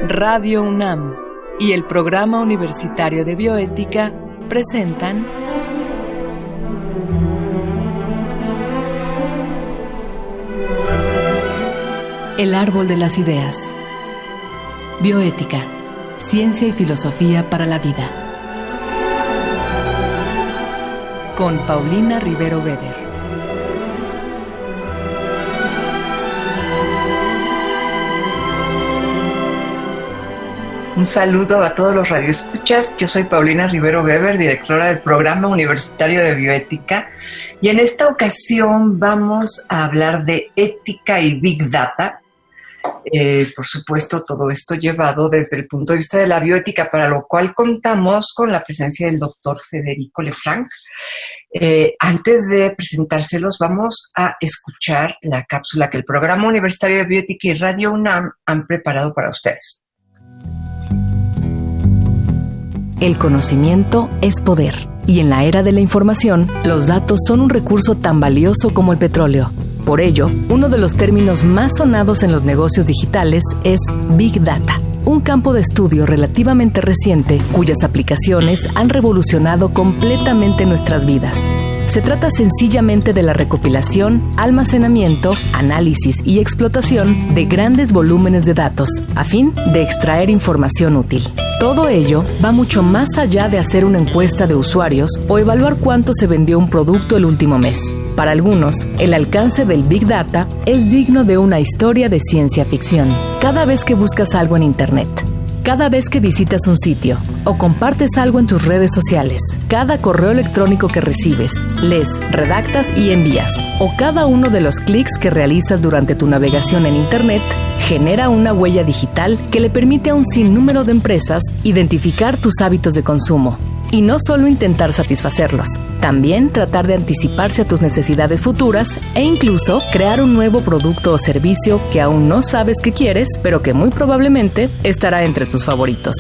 Radio UNAM y el Programa Universitario de Bioética presentan El Árbol de las Ideas. Bioética, ciencia y filosofía para la vida. Con Paulina Rivero Weber. Un saludo a todos los radioescuchas. Yo soy Paulina Rivero Weber, directora del Programa Universitario de Bioética, y en esta ocasión vamos a hablar de ética y Big Data. Por supuesto, todo esto llevado desde el punto de vista de la bioética, para lo cual contamos con la presencia del doctor Federico Lefranc. Antes de presentárselos, vamos a escuchar la cápsula que el Programa Universitario de Bioética y Radio UNAM han preparado para ustedes. El conocimiento es poder, y en la era de la información, los datos son un recurso tan valioso como el petróleo. Por ello, uno de los términos más sonados en los negocios digitales es Big Data, un campo de estudio relativamente reciente cuyas aplicaciones han revolucionado completamente nuestras vidas. Se trata sencillamente de la recopilación, almacenamiento, análisis y explotación de grandes volúmenes de datos, a fin de extraer información útil. Todo ello va mucho más allá de hacer una encuesta de usuarios o evaluar cuánto se vendió un producto el último mes. Para algunos, el alcance del Big Data es digno de una historia de ciencia ficción. Cada vez que buscas algo en Internet, cada vez que visitas un sitio o compartes algo en tus redes sociales, cada correo electrónico que recibes, lees, redactas y envías, o cada uno de los clics que realizas durante tu navegación en Internet, genera una huella digital que le permite a un sinnúmero de empresas identificar tus hábitos de consumo. Y no solo intentar satisfacerlos, también tratar de anticiparse a tus necesidades futuras e incluso crear un nuevo producto o servicio que aún no sabes que quieres, pero que muy probablemente estará entre tus favoritos.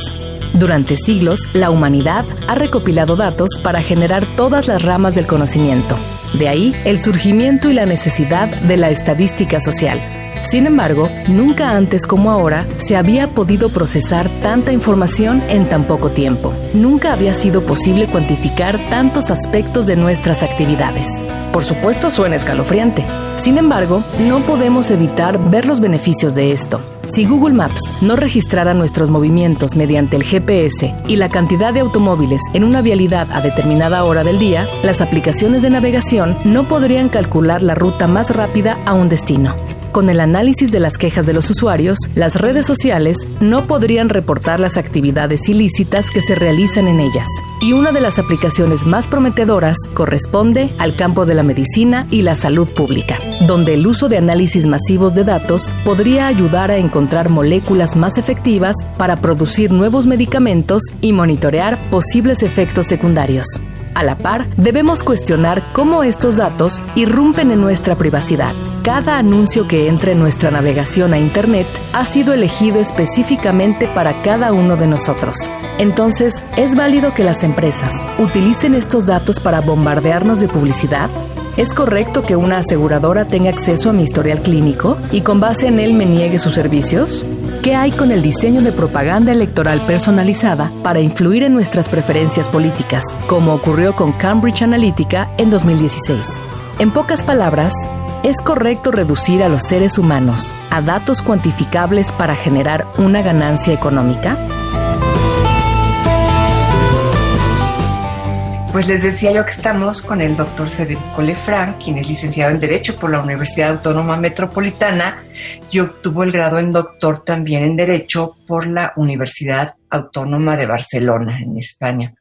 Durante siglos, la humanidad ha recopilado datos para generar todas las ramas del conocimiento. De ahí el surgimiento y la necesidad de la estadística social. Sin embargo, nunca antes como ahora se había podido procesar tanta información en tan poco tiempo. Nunca había sido posible cuantificar tantos aspectos de nuestras actividades. Por supuesto, suena escalofriante. Sin embargo, no podemos evitar ver los beneficios de esto. Si Google Maps no registrara nuestros movimientos mediante el GPS y la cantidad de automóviles en una vialidad a determinada hora del día, las aplicaciones de navegación no podrían calcular la ruta más rápida a un destino. Con el análisis de las quejas de los usuarios, las redes sociales no podrían reportar las actividades ilícitas que se realizan en ellas. Y una de las aplicaciones más prometedoras corresponde al campo de la medicina y la salud pública, donde el uso de análisis masivos de datos podría ayudar a encontrar moléculas más efectivas para producir nuevos medicamentos y monitorear posibles efectos secundarios. A la par, debemos cuestionar cómo estos datos irrumpen en nuestra privacidad. Cada anuncio que entre en nuestra navegación a Internet ha sido elegido específicamente para cada uno de nosotros. Entonces, ¿es válido que las empresas utilicen estos datos para bombardearnos de publicidad? ¿Es correcto que una aseguradora tenga acceso a mi historial clínico y con base en él me niegue sus servicios? ¿Qué hay con el diseño de propaganda electoral personalizada para influir en nuestras preferencias políticas, como ocurrió con Cambridge Analytica en 2016? En pocas palabras, ¿es correcto reducir a los seres humanos a datos cuantificables para generar una ganancia económica? Pues les decía yo que estamos con el doctor Federico Lefranc, quien es licenciado en Derecho por la Universidad Autónoma Metropolitana y obtuvo el grado en doctor también en Derecho por la Universidad Autónoma de Barcelona, en España.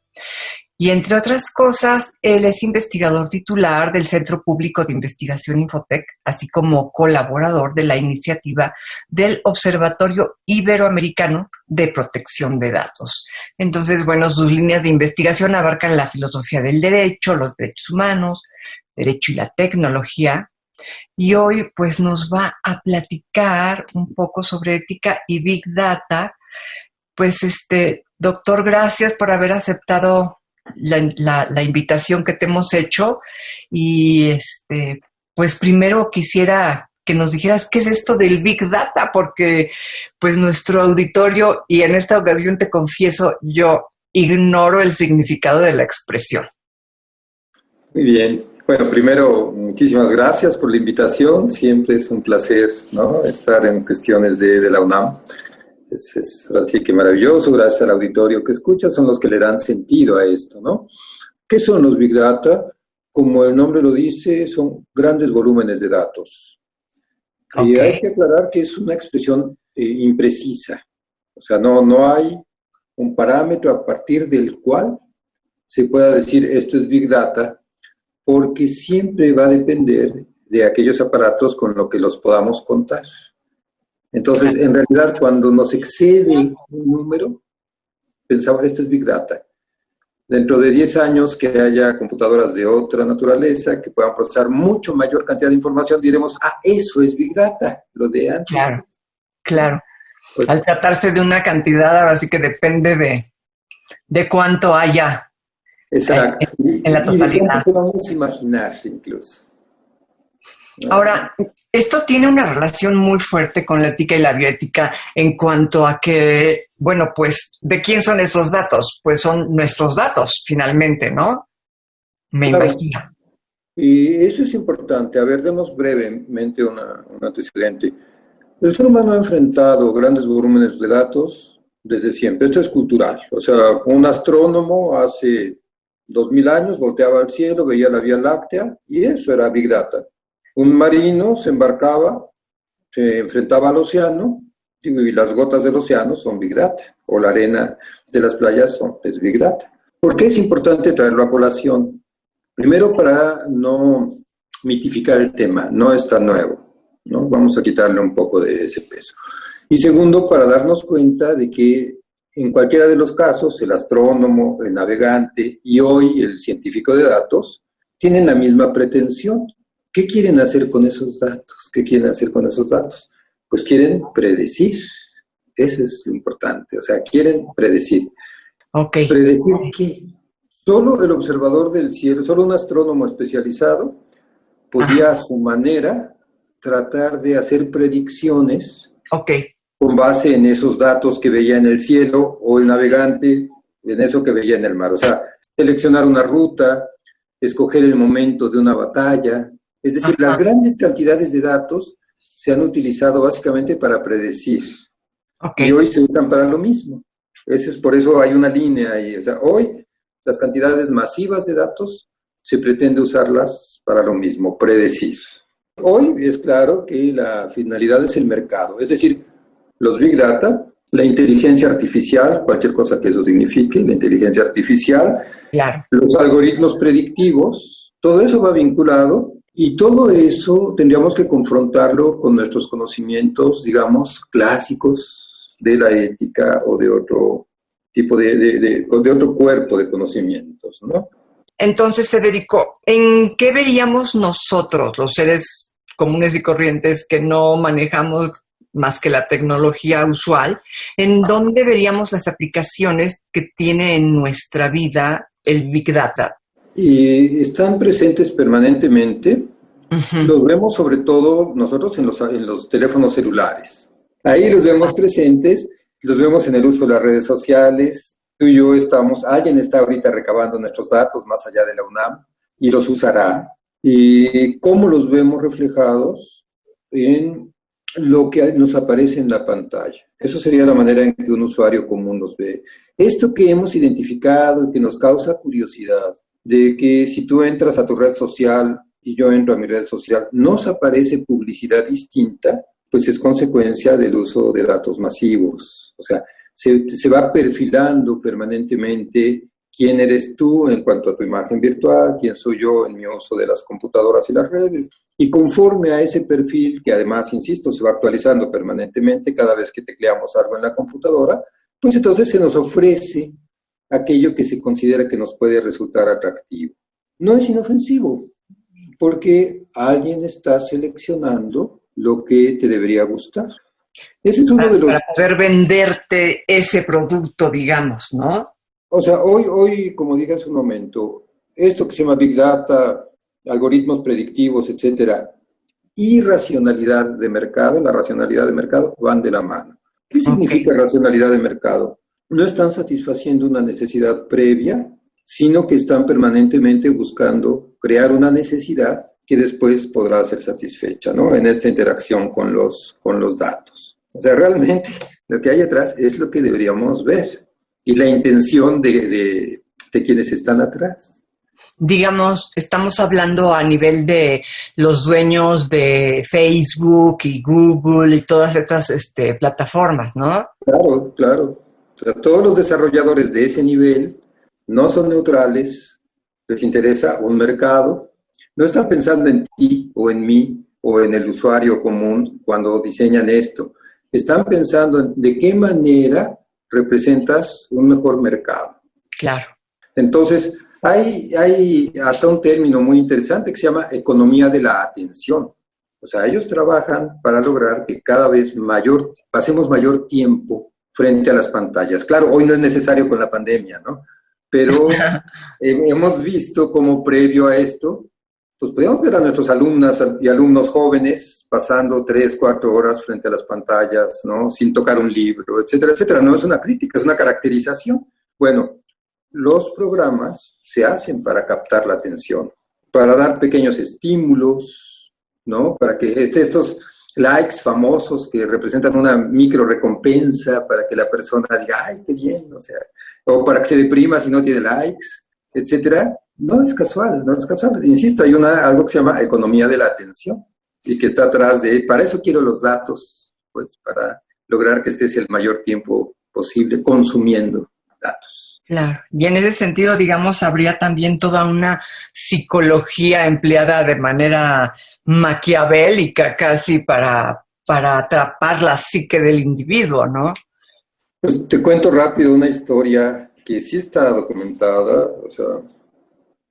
Y entre otras cosas, él es investigador titular del Centro Público de Investigación Infotec, así como colaborador de la iniciativa del Observatorio Iberoamericano de Protección de Datos. Entonces, bueno, sus líneas de investigación abarcan la filosofía del derecho, los derechos humanos, derecho y la tecnología. Y hoy, pues, nos va a platicar un poco sobre ética y Big Data. Pues, doctor, gracias por haber aceptado la invitación que te hemos hecho y pues primero quisiera que nos dijeras qué es esto del Big Data, porque pues nuestro auditorio, y en esta ocasión te confieso, yo ignoro el significado de la expresión. Muy bien. Bueno, primero, muchísimas gracias por la invitación. Siempre es un placer, ¿no?, estar en cuestiones de la UNAM. Es así que maravilloso. Gracias al auditorio que escucha, son los que le dan sentido a esto, ¿no? ¿Qué son los Big Data? Como el nombre lo dice, son grandes volúmenes de datos. Okay. Y hay que aclarar que es una expresión imprecisa. O sea, no hay un parámetro a partir del cual se pueda decir esto es Big Data, porque siempre va a depender de aquellos aparatos con los que los podamos contar. Entonces, en realidad, cuando nos excede un número, pensamos, esto es Big Data. Dentro de 10 años que haya computadoras de otra naturaleza que puedan procesar mucho mayor cantidad de información, diremos, eso es Big Data, lo de antes. Claro, claro. Pues, al tratarse de una cantidad, ahora sí que depende de cuánto haya. Exacto. En la totalidad. Y de cuánto podamos imaginarse incluso. Ahora, esto tiene una relación muy fuerte con la ética y la bioética en cuanto a que, bueno, pues, ¿de quién son esos datos? Pues son nuestros datos, finalmente, ¿no? Me imagino. Y eso es importante. A ver, demos brevemente un antecedente. El ser humano ha enfrentado grandes volúmenes de datos desde siempre. Esto es cultural. O sea, un astrónomo hace 2000 años volteaba al cielo, veía la Vía Láctea y eso era Big Data. Un marino se embarcaba, se enfrentaba al océano y las gotas del océano son Big Data, o la arena de las playas es Big Data. ¿Por qué es importante traerlo a colación? Primero, para no mitificar el tema, no es tan nuevo, ¿no? Vamos a quitarle un poco de ese peso. Y segundo, para darnos cuenta de que en cualquiera de los casos, el astrónomo, el navegante y hoy el científico de datos tienen la misma pretensión. ¿Qué quieren hacer con esos datos? ¿Qué quieren hacer con esos datos? Pues quieren predecir. Eso es lo importante. O sea, quieren predecir. Okay. ¿Predecir qué? Solo el observador del cielo, solo un astrónomo especializado podía a su manera tratar de hacer predicciones con base en esos datos que veía en el cielo o el navegante en eso que veía en el mar. O sea, seleccionar una ruta, escoger el momento de una batalla. Es decir, las grandes cantidades de datos se han utilizado básicamente para predecir. Y hoy se usan para lo mismo. Por eso hay una línea ahí. O sea, hoy las cantidades masivas de datos se pretende usarlas para lo mismo, predecir. Hoy es claro que la finalidad es el mercado. Es decir, los Big Data, la inteligencia artificial, cualquier cosa que eso signifique, la inteligencia artificial, los algoritmos predictivos, todo eso va vinculado. Y todo eso tendríamos que confrontarlo con nuestros conocimientos, digamos, clásicos de la ética o de otro tipo de otro cuerpo de conocimientos, ¿no? Entonces, Federico, ¿en qué veríamos nosotros, los seres comunes y corrientes que no manejamos más que la tecnología usual, en dónde veríamos las aplicaciones que tiene en nuestra vida el Big Data? Y están presentes permanentemente. Los vemos sobre todo nosotros en los teléfonos celulares. Ahí los vemos presentes, los vemos en el uso de las redes sociales. Tú y yo alguien está ahorita recabando nuestros datos más allá de la UNAM y los usará. ¿Y cómo los vemos reflejados? En lo que nos aparece en la pantalla. Eso sería la manera en que un usuario común los ve. Esto que hemos identificado y que nos causa curiosidad, de que si tú entras a tu red social y yo entro a mi red social, nos aparece publicidad distinta, pues es consecuencia del uso de datos masivos. O sea, se va perfilando permanentemente quién eres tú en cuanto a tu imagen virtual, quién soy yo en mi uso de las computadoras y las redes. Y conforme a ese perfil, que además, insisto, se va actualizando permanentemente cada vez que tecleamos algo en la computadora, pues entonces se nos ofrece aquello que se considera que nos puede resultar atractivo. No es inofensivo, porque alguien está seleccionando lo que te debería gustar. Ese es uno de los... Para poder venderte ese producto, digamos, ¿no? O sea, hoy, como dije hace un momento, esto que se llama Big Data, algoritmos predictivos, etcétera, y racionalidad de mercado. La racionalidad de mercado van de la mano. ¿Qué significa racionalidad de mercado? No están satisfaciendo una necesidad previa, sino que están permanentemente buscando crear una necesidad que después podrá ser satisfecha, ¿no? En esta interacción con los datos. O sea, realmente lo que hay atrás es lo que deberíamos ver y la intención de quienes están atrás. Digamos, estamos hablando a nivel de los dueños de Facebook y Google y todas estas plataformas, ¿no? Claro, claro. O sea, todos los desarrolladores de ese nivel no son neutrales, les interesa un mercado, no están pensando en ti o en mí o en el usuario común cuando diseñan esto. Están pensando en de qué manera representas un mejor mercado. Claro. Entonces, hay hasta un término muy interesante que se llama economía de la atención. O sea, ellos trabajan para lograr que cada vez pasemos mayor tiempo frente a las pantallas. Claro, hoy no es necesario con la pandemia, ¿no? Pero hemos visto como previo a esto, pues podemos ver a nuestros alumnas y alumnos jóvenes pasando 3, 4 horas frente a las pantallas, ¿no? Sin tocar un libro, etcétera, etcétera. No es una crítica, es una caracterización. Bueno, los programas se hacen para captar la atención, para dar pequeños estímulos, ¿no? Para que estos likes famosos que representan una micro recompensa para que la persona diga, ¡ay, qué bien! O sea, o para que se deprima si no tiene likes, etcétera. No es casual, no es casual. Insisto, hay algo que se llama economía de la atención y que está atrás para eso quiero los datos, pues para lograr que estés el mayor tiempo posible consumiendo datos. Claro, y en ese sentido, digamos, habría también toda una psicología empleada de manera maquiavélica casi para atrapar la psique del individuo, ¿no? Pues te cuento rápido una historia que sí está documentada, o sea,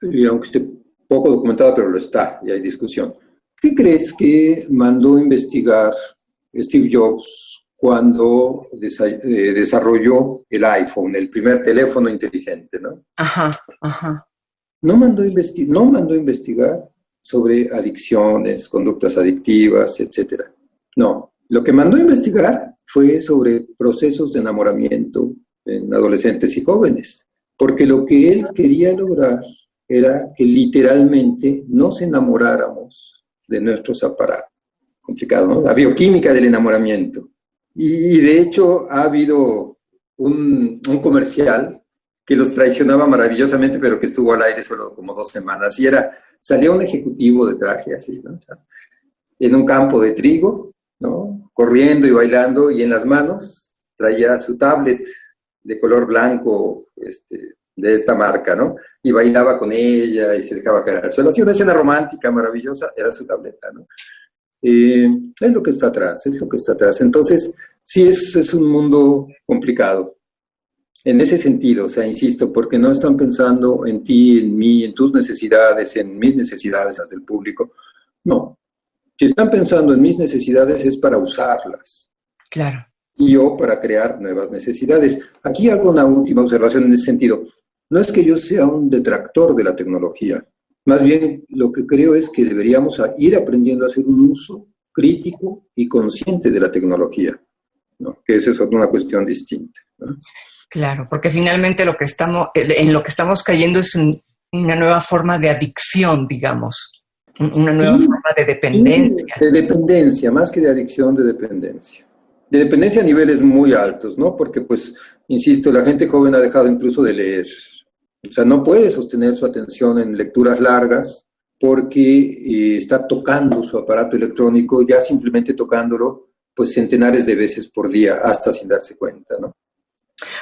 y aunque esté poco documentada, pero lo está, y hay discusión. ¿Qué crees que mandó investigar Steve Jobs cuando desarrolló el iPhone, el primer teléfono inteligente, ¿no? Ajá, ajá. No mandó investigar sobre adicciones, conductas adictivas, etcétera. No, lo que mandó investigar fue sobre procesos de enamoramiento en adolescentes y jóvenes, porque lo que él quería lograr era que literalmente nos enamoráramos de nuestros aparatos. Complicado, ¿no? La bioquímica del enamoramiento. Y de hecho ha habido un comercial que los traicionaba maravillosamente, pero que estuvo al aire solo como 2 semanas. Y salía un ejecutivo de traje así, ¿no? En un campo de trigo, ¿no? Corriendo y bailando, y en las manos traía su tablet de color blanco, de esta marca, ¿no? Y bailaba con ella y se dejaba caer al suelo. Así una escena romántica, maravillosa, era su tableta, ¿no? Es lo que está atrás, es lo que está atrás. Entonces, sí es un mundo complicado. En ese sentido, o sea, insisto, porque no están pensando en ti, en mí, en tus necesidades, en mis necesidades, las del público. No. Si están pensando en mis necesidades es para usarlas. Claro. Y yo para crear nuevas necesidades. Aquí hago una última observación en ese sentido. No es que yo sea un detractor de la tecnología. Más bien, lo que creo es que deberíamos ir aprendiendo a hacer un uso crítico y consciente de la tecnología, ¿no? Que esa es una cuestión distinta, ¿no? Claro, porque finalmente en lo que estamos cayendo es una nueva forma de adicción, digamos, una nueva forma de dependencia. De dependencia, más que de adicción, de dependencia. De dependencia a niveles muy altos, ¿no? Porque, pues, insisto, la gente joven ha dejado incluso de leer. O sea, no puede sostener su atención en lecturas largas porque está tocando su aparato electrónico, ya simplemente tocándolo, pues centenares de veces por día, hasta sin darse cuenta, ¿no?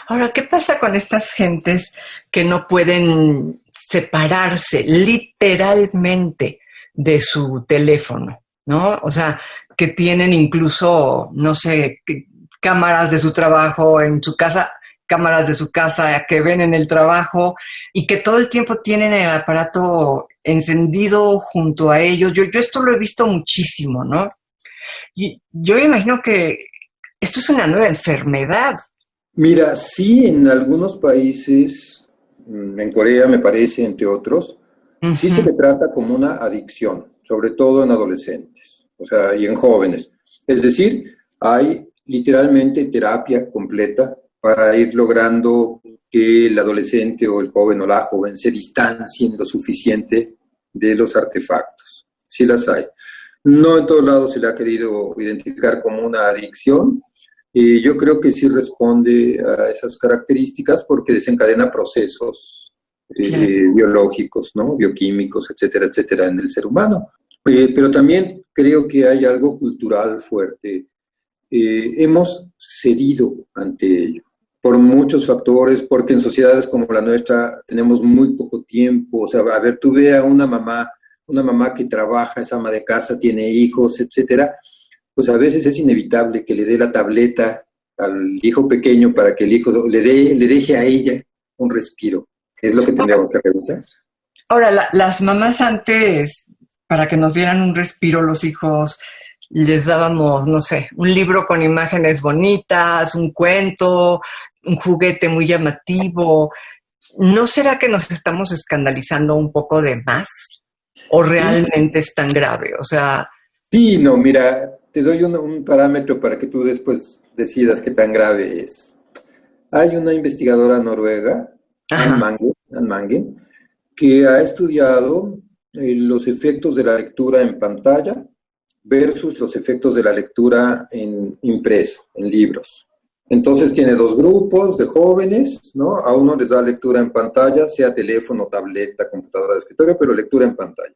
Ahora, ¿qué pasa con estas gentes que no pueden separarse literalmente de su teléfono, ¿no? O sea, que tienen incluso, no sé, cámaras de su trabajo en su casa, cámaras de su casa que ven en el trabajo y que todo el tiempo tienen el aparato encendido junto a ellos. Yo esto lo he visto muchísimo, ¿no? Y yo me imagino que esto es una nueva enfermedad. Mira, sí, en algunos países, en Corea me parece, entre otros, sí se le trata como una adicción, sobre todo en adolescentes. o sea, y en jóvenes. Es decir, hay literalmente terapia completa para ir logrando que el adolescente o el joven o la joven se distancien lo suficiente de los artefactos. Sí las hay. No en todos lados se le ha querido identificar como una adicción. Yo creo que sí responde a esas características porque desencadena procesos Claro. biológicos, ¿no? Bioquímicos, etcétera, etcétera, en el ser humano. Pero también creo que hay algo cultural fuerte. Hemos cedido ante ello por muchos factores, porque en sociedades como la nuestra tenemos muy poco tiempo. O sea, a ver, tú ve a una mamá que trabaja, es ama de casa, tiene hijos, etcétera, pues a veces es inevitable que le dé la tableta al hijo pequeño para que el hijo le deje a ella un respiro. Es lo que tendríamos que revisar. Ahora, las mamás antes, para que nos dieran un respiro los hijos, les dábamos, no sé, un libro con imágenes bonitas, un cuento, un juguete muy llamativo. ¿No será que nos estamos escandalizando un poco de más? ¿O realmente es tan grave? O sea... Sí, no, mira, te doy un parámetro para que tú después decidas qué tan grave es. Hay una investigadora noruega, Anne Mangen, que ha estudiado los efectos de la lectura en pantalla versus los efectos de la lectura en impreso, en libros. Entonces tiene dos grupos de jóvenes, ¿no? A uno les da lectura en pantalla, sea teléfono, tableta, computadora de escritorio, pero lectura en pantalla.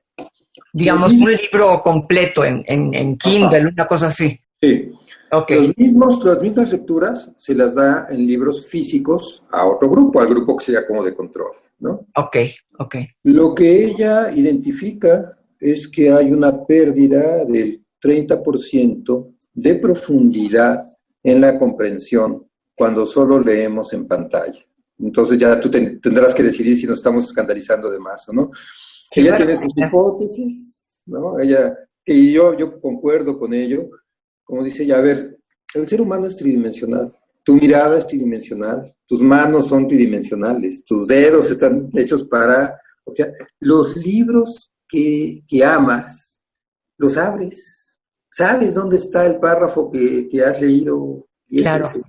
Digamos, un libro completo en Kindle, ajá, una cosa así. Sí. Okay. Las mismas lecturas se las da en libros físicos a otro grupo, al grupo que sea como de control, ¿no? Ok. Lo que ella identifica es que hay una pérdida del 30% de profundidad en la comprensión cuando solo leemos en pantalla. Entonces ya tú tendrás que decidir si nos estamos escandalizando de más o no. Ella tiene sus hipótesis, ¿no? Que yo concuerdo con ello. Como dice ella, a ver, el ser humano es tridimensional, tu mirada es tridimensional, tus manos son tridimensionales, tus dedos están hechos para... O sea, los libros que amas, los abres, sabes dónde está el párrafo que has leído 10 veces.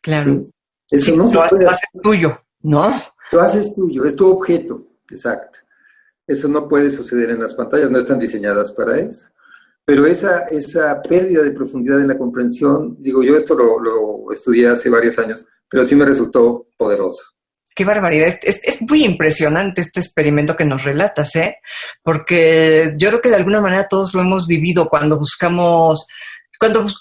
Claro. ¿Sí? Eso no se puede hacer. Lo haces tuyo, ¿no? Lo haces tuyo, es tu objeto, exacto. Eso no puede suceder en las pantallas, no están diseñadas para eso. Pero esa pérdida de profundidad en la comprensión, digo, yo esto lo estudié hace varios años, pero sí me resultó poderoso. Qué barbaridad. Es muy impresionante este experimento que nos relatas, ¿eh? Porque yo creo que de alguna manera todos lo hemos vivido cuando buscamos,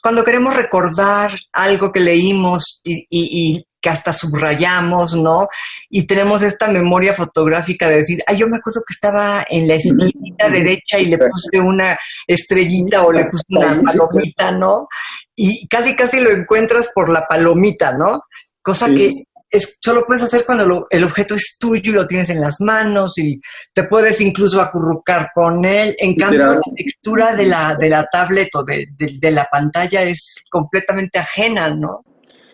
cuando queremos recordar algo que leímos y que hasta subrayamos, ¿no? Y tenemos esta memoria fotográfica de decir, yo me acuerdo que estaba en la esquinita derecha y le puse una estrellita o le puse una palomita, ¿no? Y casi lo encuentras por la palomita, ¿no? Cosa que solo puedes hacer cuando el objeto es tuyo y lo tienes en las manos y te puedes incluso acurrucar con él. En cambio, la lectura de la tablet o de la pantalla es completamente ajena, ¿no?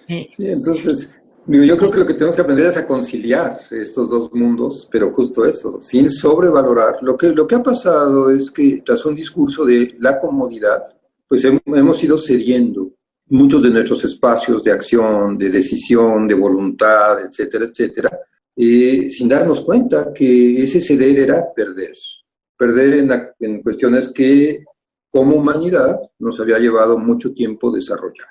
Sí, entonces, yo creo que lo que tenemos que aprender es a conciliar estos dos mundos, pero justo eso, sin sobrevalorar. Lo que ha pasado es que tras un discurso de la comodidad, pues hemos ido cediendo muchos de nuestros espacios de acción, de decisión, de voluntad, etcétera, etcétera, sin darnos cuenta que ese ceder era perder en cuestiones que como humanidad nos había llevado mucho tiempo desarrollar.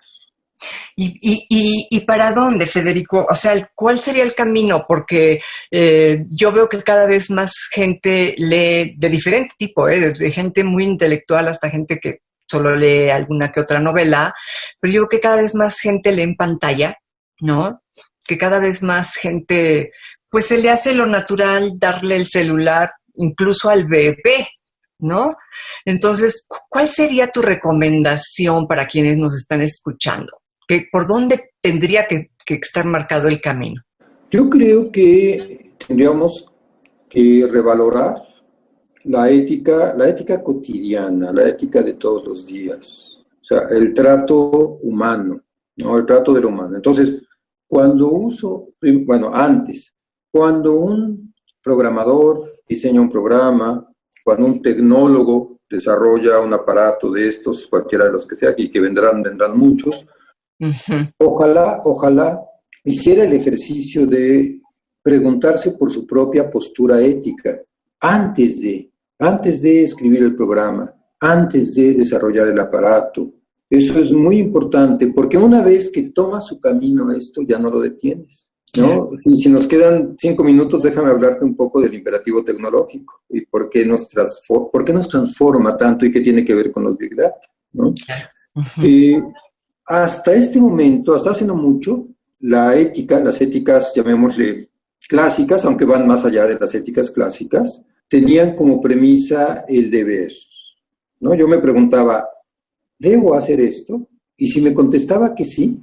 ¿Y para dónde, Federico? O sea, ¿cuál sería el camino? Porque yo veo que cada vez más gente lee de diferente tipo, desde gente muy intelectual hasta gente que solo lee alguna que otra novela, pero yo veo que cada vez más gente lee en pantalla, ¿no? Que cada vez más gente, pues se le hace lo natural darle el celular incluso al bebé, ¿no? Entonces, ¿cuál sería tu recomendación para quienes nos están escuchando? ¿Por dónde tendría que estar marcado el camino? Yo creo que tendríamos que revalorar la ética cotidiana, la ética de todos los días. O sea, el trato humano, ¿no? El trato del humano. Entonces, cuando un programador diseña un programa, cuando un tecnólogo desarrolla un aparato de estos, cualquiera de los que sea, y que vendrán muchos, ojalá hiciera el ejercicio de preguntarse por su propia postura ética antes de escribir el programa, antes de desarrollar el aparato. Eso es muy importante, porque una vez que toma su camino esto, ya no lo detienes, ¿no? Si nos quedan 5 minutos, déjame hablarte un poco del imperativo tecnológico y por qué nos transforma tanto y qué tiene que ver con los Big Data, ¿no? Hasta este momento, hasta hace no mucho, las éticas, llamémosle clásicas, aunque van más allá de las éticas clásicas, tenían como premisa el deber, ¿no? Yo me preguntaba, ¿debo hacer esto? Y si me contestaba que sí,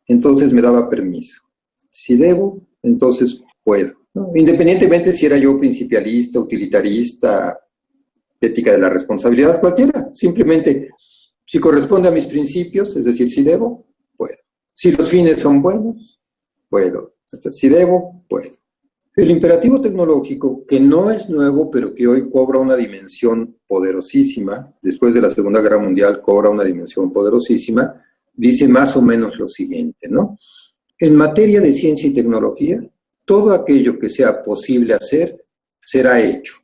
entonces me daba permiso. Si debo, entonces puedo, ¿no? Independientemente si era yo principialista, utilitarista, ética de la responsabilidad, cualquiera. Simplemente, si corresponde a mis principios, es decir, si debo, puedo. Si los fines son buenos, puedo. Entonces, si debo, puedo. El imperativo tecnológico, que no es nuevo, pero que hoy cobra una dimensión poderosísima, después de la Segunda Guerra Mundial cobra una dimensión poderosísima, dice más o menos lo siguiente, ¿no? En materia de ciencia y tecnología, todo aquello que sea posible hacer será hecho,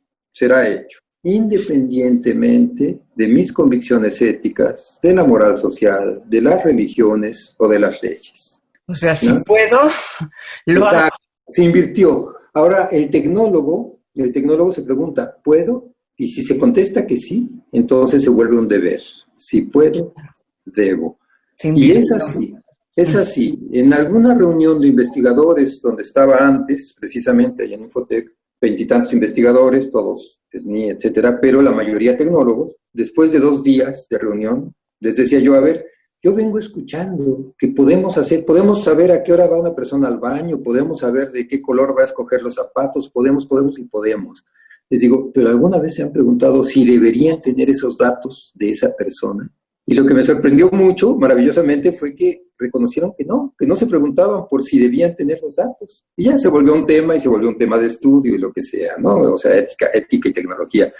independientemente de mis convicciones éticas, de la moral social, de las religiones o de las leyes. O sea, si puedo, lo hago. Se invirtió. Ahora, el tecnólogo se pregunta, ¿puedo? Y si se contesta que sí, entonces se vuelve un deber. Si puedo, debo. Y es así. En alguna reunión de investigadores, donde estaba antes, precisamente allá en Infotec, 20 y tantos investigadores, todos SNI, etcétera, pero la mayoría tecnólogos, después de 2 días de reunión, les decía yo, a ver, yo vengo escuchando que podemos saber a qué hora va una persona al baño, podemos saber de qué color va a escoger los zapatos, podemos. Les digo, ¿pero alguna vez se han preguntado si deberían tener esos datos de esa persona? Y lo que me sorprendió mucho, maravillosamente, fue que reconocieron que no se preguntaban por si debían tener los datos. Y ya se volvió un tema, y se volvió un tema de estudio y lo que sea, ¿no? O sea, ética y tecnología.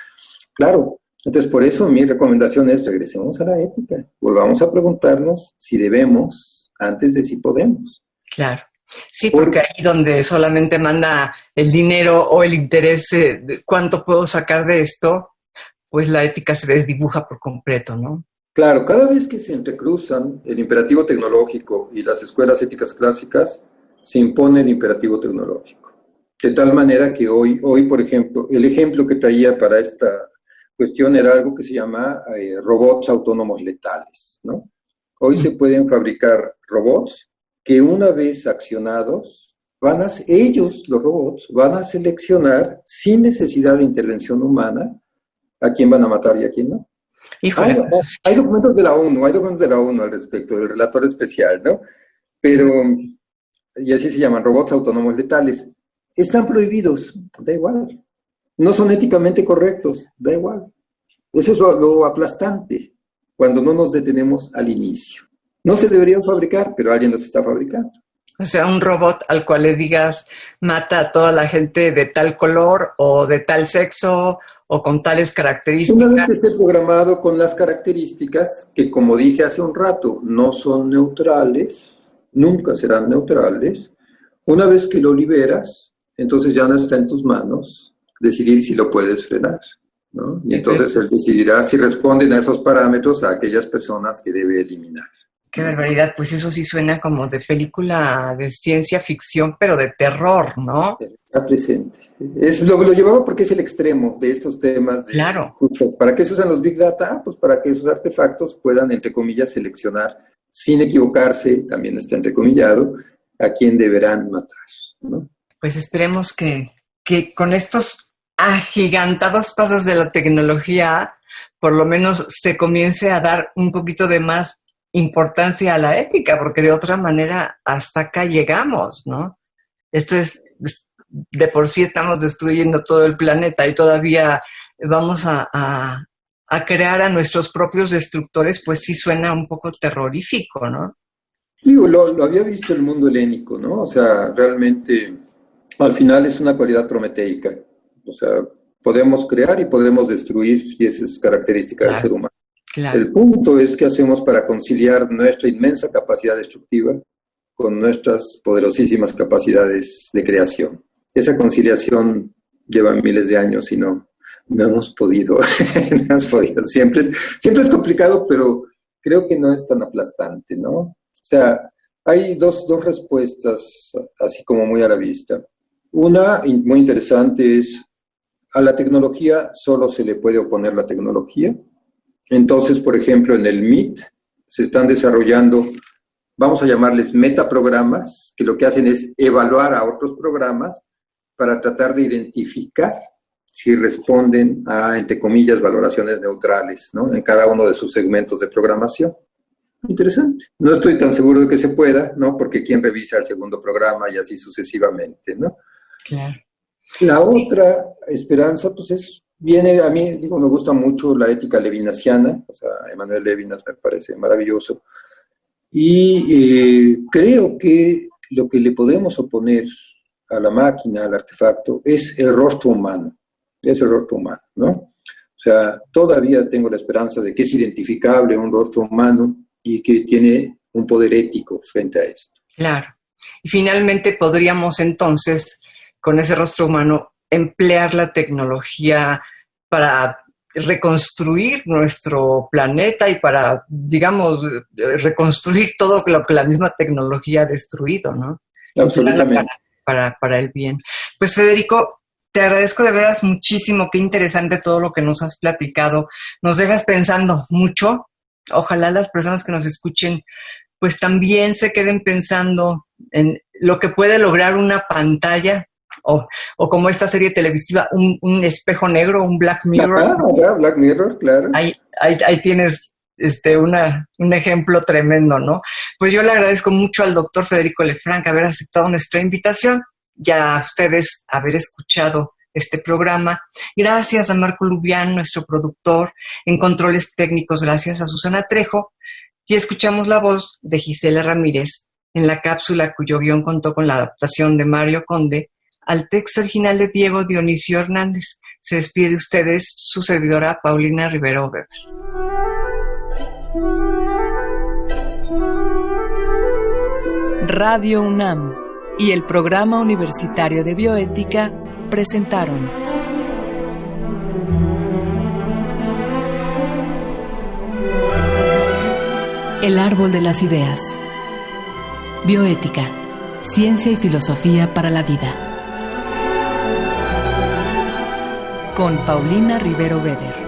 Claro. Entonces, por eso mi recomendación es regresemos a la ética, volvamos a preguntarnos si debemos antes de si podemos. Claro. Sí, porque ahí donde solamente manda el dinero o el interés de cuánto puedo sacar de esto, pues la ética se desdibuja por completo, ¿no? Claro, cada vez que se entrecruzan el imperativo tecnológico y las escuelas éticas clásicas, se impone el imperativo tecnológico. De tal manera que hoy, por ejemplo, el ejemplo que traía para esta cuestión era algo que se llama robots autónomos letales, ¿no? Hoy se pueden fabricar robots que una vez accionados, los robots, van a seleccionar sin necesidad de intervención humana a quién van a matar y a quién no. Hay documentos de la ONU al respecto, del relator especial, ¿no? Pero, y así se llaman, robots autónomos letales. Están prohibidos, da igual. No son éticamente correctos, da igual. Eso es lo aplastante, cuando no nos detenemos al inicio. No se deberían fabricar, pero alguien los está fabricando. O sea, un robot al cual le digas mata a toda la gente de tal color o de tal sexo o con tales características. Una vez que esté programado con las características que, como dije hace un rato, no son neutrales, nunca serán neutrales, una vez que lo liberas, entonces ya no está en tus manos decidir si lo puedes frenar, ¿no? Y entonces él decidirá si responden a esos parámetros a aquellas personas que debe eliminar. Qué barbaridad, pues eso sí suena como de película de ciencia ficción, pero de terror, ¿no? Está presente. Lo llevaba porque es el extremo de estos temas. Claro. Justo, ¿para qué se usan los Big Data? Pues para que esos artefactos puedan, entre comillas, seleccionar, sin equivocarse, también está entrecomillado, a quién deberán matar, ¿no? Pues esperemos que con estos agigantados pasos de la tecnología, por lo menos se comience a dar un poquito de más importancia a la ética, porque de otra manera hasta acá llegamos, ¿no? Esto es, de por sí estamos destruyendo todo el planeta y todavía vamos a crear a nuestros propios destructores, pues sí suena un poco terrorífico, ¿no? Digo, lo había visto el mundo helénico, ¿no? O sea, realmente al final es una cualidad prometeica. O sea, Podemos crear y podemos destruir, y esa es característica del ser humano. Claro. El punto es qué hacemos para conciliar nuestra inmensa capacidad destructiva con nuestras poderosísimas capacidades de creación. Esa conciliación lleva miles de años y no hemos podido. No hemos podido. Siempre es complicado, pero creo que no es tan aplastante, ¿no? O sea, hay dos respuestas así como muy a la vista. Una muy interesante es, a la tecnología solo se le puede oponer la tecnología. Entonces, por ejemplo, en el MIT se están desarrollando, vamos a llamarles metaprogramas, que lo que hacen es evaluar a otros programas para tratar de identificar si responden a, entre comillas, valoraciones neutrales, ¿no? En cada uno de sus segmentos de programación. Interesante. No estoy tan seguro de que se pueda, ¿no? Porque quién revisa el segundo programa y así sucesivamente, ¿no? Claro. La otra esperanza, pues viene a mí, digo, me gusta mucho la ética levinasiana, o sea, Emmanuel Levinas me parece maravilloso, y creo que lo que le podemos oponer a la máquina, al artefacto, es el rostro humano, ¿no? O sea, todavía tengo la esperanza de que es identificable un rostro humano y que tiene un poder ético frente a esto. Claro. Y finalmente podríamos entonces, con ese rostro humano, emplear la tecnología para reconstruir nuestro planeta y para, digamos, reconstruir todo lo que la misma tecnología ha destruido, ¿no? Absolutamente. Para el bien. Pues, Federico, te agradezco de veras muchísimo. Qué interesante todo lo que nos has platicado. Nos dejas pensando mucho. Ojalá las personas que nos escuchen pues también se queden pensando en lo que puede lograr una pantalla o como esta serie televisiva, un espejo negro, un Black Mirror. Black Mirror, claro. Ahí tienes un ejemplo tremendo, ¿no? Pues yo le agradezco mucho al doctor Federico Lefranc haber aceptado nuestra invitación y a ustedes haber escuchado este programa. Gracias a Marco Lubián, nuestro productor, en controles técnicos, gracias a Susana Trejo, y escuchamos la voz de Gisela Ramírez en la cápsula cuyo guión contó con la adaptación de Mario Conde al texto original de Diego Dionisio Hernández. Se despide de ustedes su servidora Paulina Rivero Weber. Radio UNAM y el Programa Universitario de Bioética presentaron El Árbol de las Ideas. Bioética, ciencia y filosofía para la vida. Con Paulina Rivero Weber.